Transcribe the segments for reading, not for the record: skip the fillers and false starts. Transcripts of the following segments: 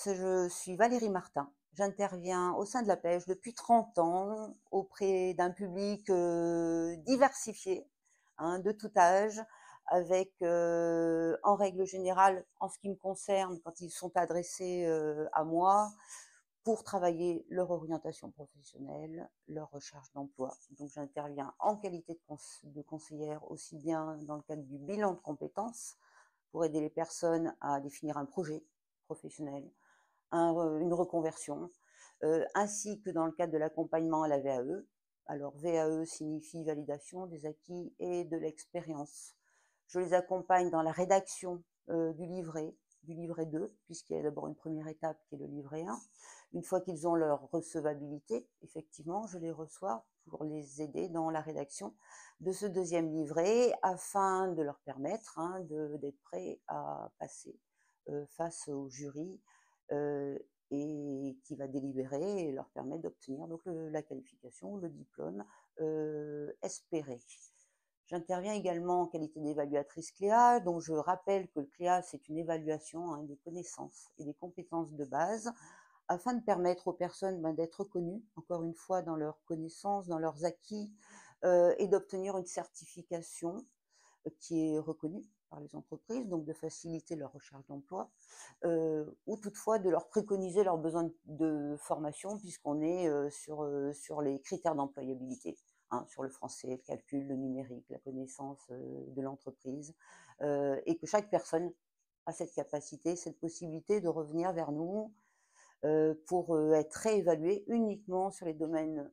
je suis Valérie Martin. J'interviens au sein de la pêche depuis 30 ans auprès d'un public diversifié, hein, de tout âge, avec, en règle générale, en ce qui me concerne, quand ils sont adressés à moi, pour travailler leur orientation professionnelle, leur recherche d'emploi. Donc j'interviens en qualité de conseillère aussi bien dans le cadre du bilan de compétences pour aider les personnes à définir un projet professionnel, une reconversion, ainsi que dans le cadre de l'accompagnement à la VAE. Alors VAE signifie validation des acquis et de l'expérience. Je les accompagne dans la rédaction du livret 2, puisqu'il y a d'abord une première étape qui est le livret 1. Une fois qu'ils ont leur recevabilité, effectivement, je les reçois pour les aider dans la rédaction de ce deuxième livret afin de leur permettre d'être prêts à passer face au jury euh, et qui va délibérer et leur permettre d'obtenir donc la qualification, le diplôme espéré. J'interviens également en qualité d'évaluatrice CLEA, donc je rappelle que le CLEA, c'est une évaluation des connaissances et des compétences de base afin de permettre aux personnes d'être reconnues, encore une fois, dans leurs connaissances, dans leurs acquis, et d'obtenir une certification qui est reconnue par les entreprises, donc de faciliter leur recherche d'emploi, ou toutefois de leur préconiser leurs besoins de formation, puisqu'on est sur les critères d'employabilité, hein, sur le français, le calcul, le numérique, la connaissance de l'entreprise, et que chaque personne a cette capacité, cette possibilité de revenir vers nous pour être réévalués uniquement sur les domaines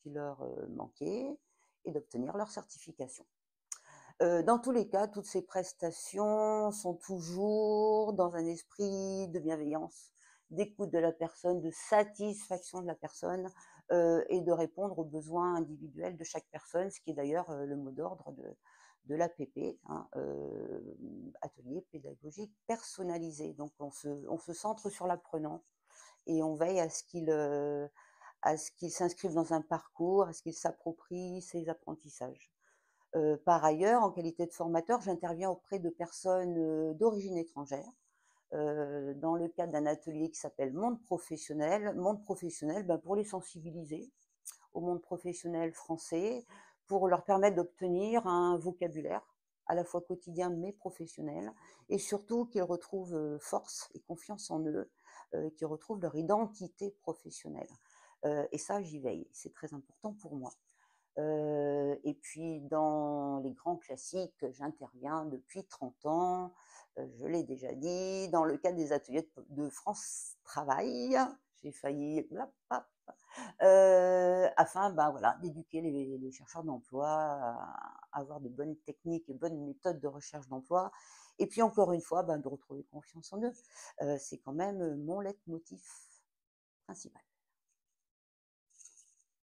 qui leur manquaient et d'obtenir leur certification. Dans tous les cas, toutes ces prestations sont toujours dans un esprit de bienveillance, d'écoute de la personne, de satisfaction de la personne et de répondre aux besoins individuels de chaque personne, ce qui est d'ailleurs le mot d'ordre de l'APP, hein, atelier pédagogique personnalisé. Donc on se centre sur l'apprenant et on veille à ce qu'il s'inscrive dans un parcours, à ce qu'il s'approprie ses apprentissages. Par ailleurs, en qualité de formateur, j'interviens auprès de personnes d'origine étrangère dans le cadre d'un atelier qui s'appelle Monde professionnel. Monde professionnel, ben, pour les sensibiliser au monde professionnel français, pour leur permettre d'obtenir un vocabulaire à la fois quotidien mais professionnel, et surtout qu'ils retrouvent force et confiance en eux, qu'ils retrouvent leur identité professionnelle. Et ça, j'y veille, c'est très important pour moi. Et puis dans les grands classiques, j'interviens depuis 30 ans, je l'ai déjà dit, dans le cadre des ateliers de France Travail. J'ai failli afin, voilà, d'éduquer les chercheurs d'emploi à avoir de bonnes techniques et bonnes méthodes de recherche d'emploi et puis encore une fois, de retrouver confiance en eux. C'est quand même mon leitmotiv principal.